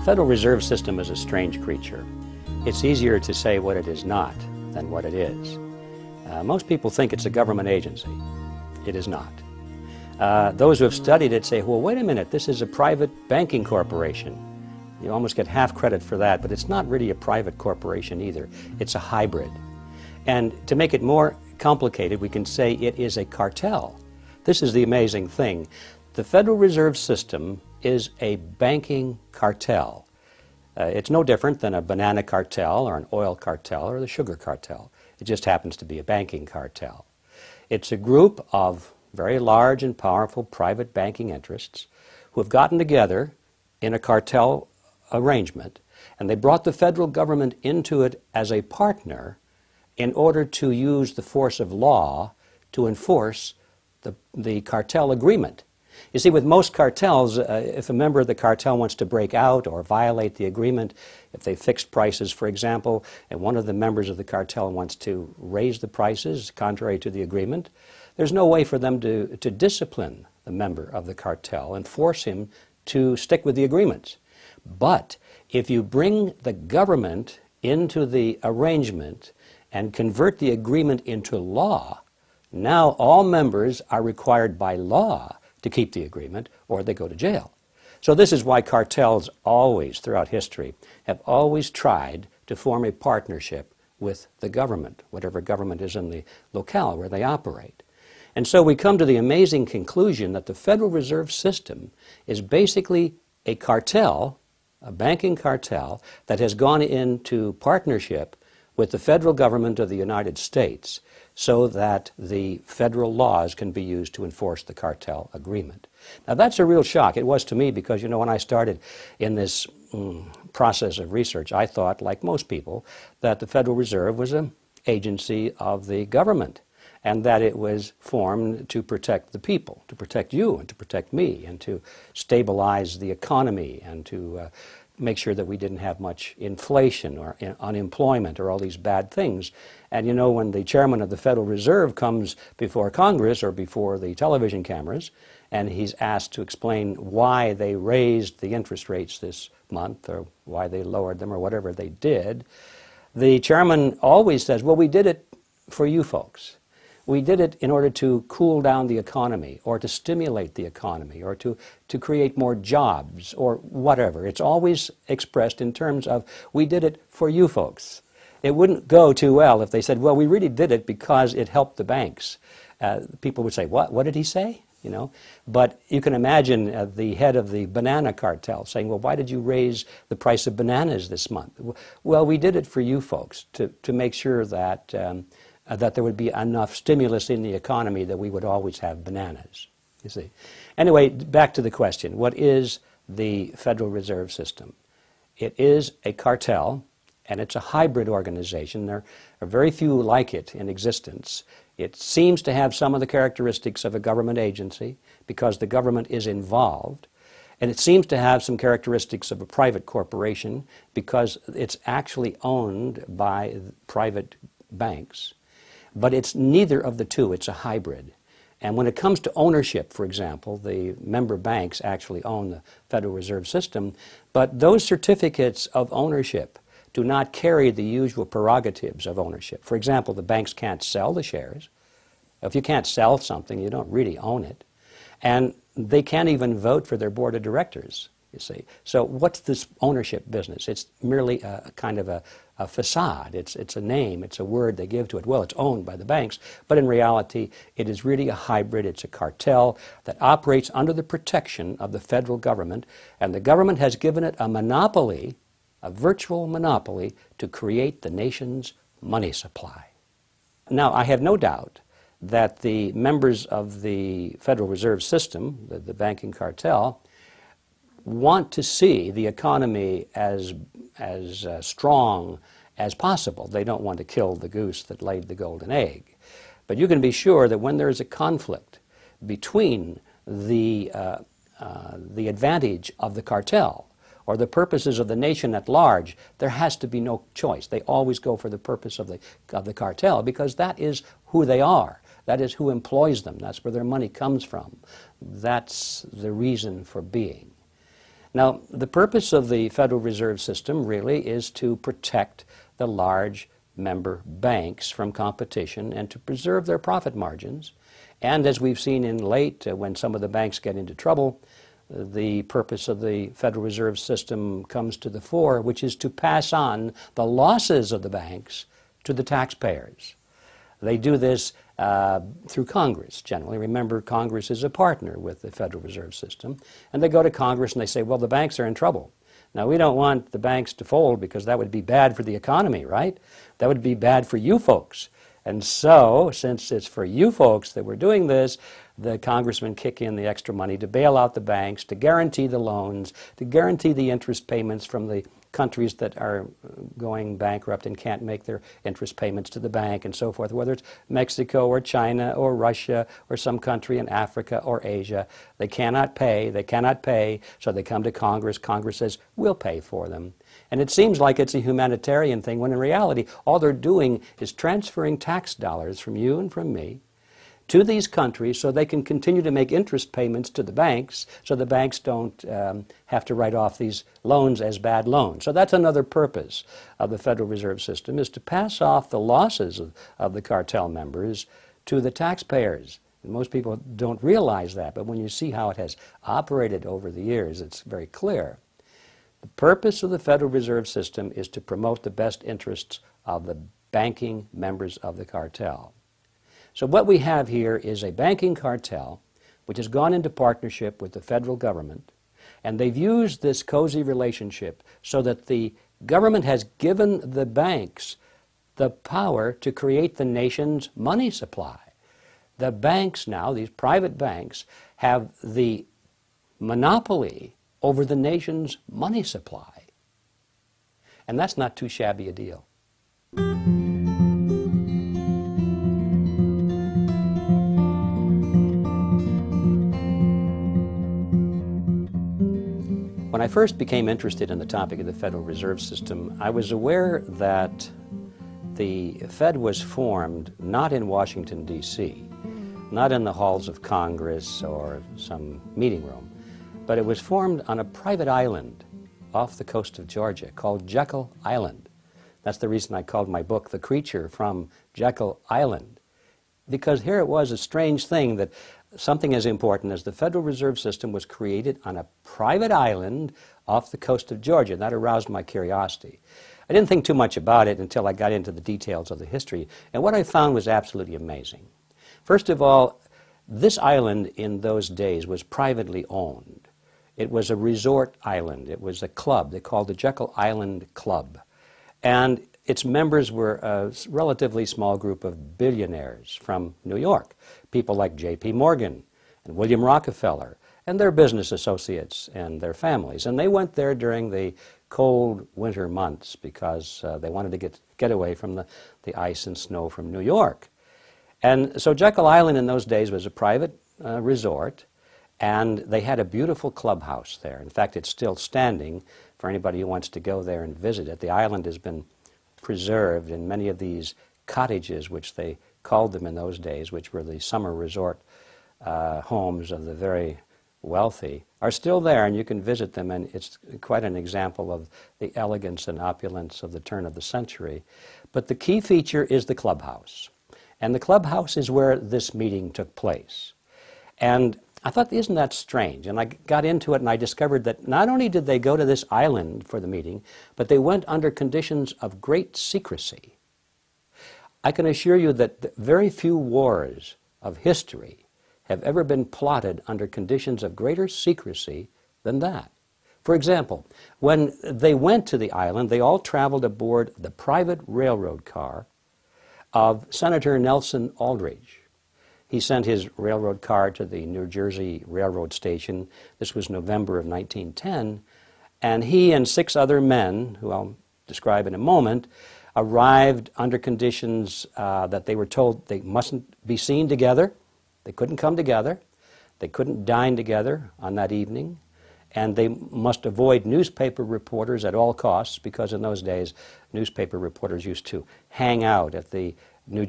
Federal Reserve System is a strange creature. It's easier to say what it is not than what it is. Most people think it's a government agency. It is not. Those who have studied it say, well, wait a minute, this is a private banking corporation. You almost get half credit for that, but it's not really a private corporation either. It's a hybrid. And to make it more complicated, we can say it is a cartel. This is the amazing thing. The Federal Reserve System is a banking cartel. It's no different than a banana cartel or an oil cartel or the sugar cartel. It just happens to be a banking cartel. It's a group of very large and powerful private banking interests who have gotten together in a cartel arrangement, and they brought the federal government into it as a partner in order to use the force of law to enforce the cartel agreement. You see, with most cartels, if a member of the cartel wants to break out or violate the agreement, if they fixed prices, for example, and one of the members of the cartel wants to raise the prices contrary to the agreement, there's no way for them to discipline the member of the cartel and force him to stick with the agreements. But if you bring the government into the arrangement and convert the agreement into law, now all members are required by law to keep the agreement, or they go to jail. So this is why cartels always, throughout history, have always tried to form a partnership with the government, whatever government is in the locale where they operate. And so we come to the amazing conclusion that the Federal Reserve System is basically a cartel, a banking cartel, that has gone into partnership with the federal government of the United States so that the federal laws can be used to enforce the cartel agreement. Now that's a real shock. It was to me because, you know, when I started in this process of research, I thought, like most people, that the Federal Reserve was an agency of the government and that it was formed to protect the people, to protect you and to protect me and to stabilize the economy and to make sure that we didn't have much inflation or unemployment or all these bad things. And you know, when the chairman of the Federal Reserve comes before Congress or before the television cameras and he's asked to explain why they raised the interest rates this month or why they lowered them or whatever they did, the chairman always says, well, we did it for you folks. We did it in order to cool down the economy or to stimulate the economy or to create more jobs or whatever. It's always expressed in terms of, we did it for you folks. It wouldn't go too well if they said, well, we really did it because it helped the banks. People would say, what did he say? You know? But you can imagine the head of the banana cartel saying, well, why did you raise the price of bananas this month? Well, we did it for you folks to make sure that that there would be enough stimulus in the economy that we would always have bananas, you see. Anyway, back to the question. What is the Federal Reserve System? It is a cartel, and it's a hybrid organization. There are very few like it in existence. It seems to have some of the characteristics of a government agency because the government is involved, and it seems to have some characteristics of a private corporation because it's actually owned by private banks. But it's neither of the two. It's a hybrid. And when it comes to ownership, for example, the member banks actually own the Federal Reserve System, but those certificates of ownership do not carry the usual prerogatives of ownership. For example, the banks can't sell the shares. If you can't sell something, you don't really own it. And they can't even vote for their board of directors, you see. So what's this ownership business? It's merely a kind of a facade. It's a name. It's a word they give to it. Well, it's owned by the banks, but in reality, it is really a hybrid. It's a cartel that operates under the protection of the federal government, and the government has given it a monopoly, a virtual monopoly, to create the nation's money supply. Now, I have no doubt that the members of the Federal Reserve System, the banking cartel, want to see the economy as strong as possible. They don't want to kill the goose that laid the golden egg. But you can be sure that when there is a conflict between the advantage of the cartel or the purposes of the nation at large, there has to be no choice. They always go for the purpose of the cartel because that is who they are. That is who employs them. That's where their money comes from. That's the reason for being. Now, the purpose of the Federal Reserve System really is to protect the large member banks from competition and to preserve their profit margins. And as we've seen in late, when some of the banks get into trouble, the purpose of the Federal Reserve System comes to the fore, which is to pass on the losses of the banks to the taxpayers. They do this through Congress, generally. Remember, Congress is a partner with the Federal Reserve System. And they go to Congress and they say, well, the banks are in trouble. Now, we don't want the banks to fold because that would be bad for the economy, right? That would be bad for you folks. And so, since it's for you folks that we're doing this, the congressmen kick in the extra money to bail out the banks, to guarantee the loans, to guarantee the interest payments from the countries that are going bankrupt and can't make their interest payments to the bank and so forth, whether it's Mexico or China or Russia or some country in Africa or Asia. They cannot pay, so they come to Congress. Congress says, we'll pay for them. And it seems like it's a humanitarian thing, when in reality, all they're doing is transferring tax dollars from you and from me to these countries so they can continue to make interest payments to the banks, so the banks don't have to write off these loans as bad loans. So that's another purpose of the Federal Reserve System, is to pass off the losses of the cartel members to the taxpayers. And most people don't realize that, but when you see how it has operated over the years, it's very clear. The purpose of the Federal Reserve System is to promote the best interests of the banking members of the cartel. So what we have here is a banking cartel which has gone into partnership with the federal government, and they've used this cozy relationship so that the government has given the banks the power to create the nation's money supply. The banks now, these private banks, have the monopoly over the nation's money supply. And that's not too shabby a deal. When I first became interested in the topic of the Federal Reserve System, I was aware that the Fed was formed not in Washington, D.C., not in the halls of Congress or some meeting room, but it was formed on a private island off the coast of Georgia called Jekyll Island. That's the reason I called my book The Creature from Jekyll Island, because here it was a strange thing that something as important as the Federal Reserve System was created on a private island off the coast of Georgia. That aroused my curiosity. I didn't think too much about it until I got into the details of the history, and what I found was absolutely amazing. First of all, this island in those days was privately owned. It was a resort island. It was a club. They called the Jekyll Island Club. And its members were a relatively small group of billionaires from New York, people like J.P. Morgan and William Rockefeller and their business associates and their families. And they went there during the cold winter months because they wanted to get away from the ice and snow from New York. And so Jekyll Island in those days was a private resort, and they had a beautiful clubhouse there. In fact, it's still standing for anybody who wants to go there and visit it. The island has been preserved, in many of these cottages, which they called them in those days, which were the summer resort homes of the very wealthy, are still there, and you can visit them, and it's quite an example of the elegance and opulence of the turn of the century. But the key feature is the clubhouse. And the clubhouse is where this meeting took place. And I thought, isn't that strange? And I got into it and I discovered that not only did they go to this island for the meeting, but they went under conditions of great secrecy. I can assure you that very few wars of history have ever been plotted under conditions of greater secrecy than that. For example, when they went to the island, they all traveled aboard the private railroad car of Senator Nelson Aldrich. He sent his railroad car to the New Jersey Railroad Station. This was November of 1910, and he and 6 other men, who I'll describe in a moment, arrived under conditions that they were told they mustn't be seen together. They couldn't come together. They couldn't dine together on that evening. And they must avoid newspaper reporters at all costs, because in those days, newspaper reporters used to hang out at the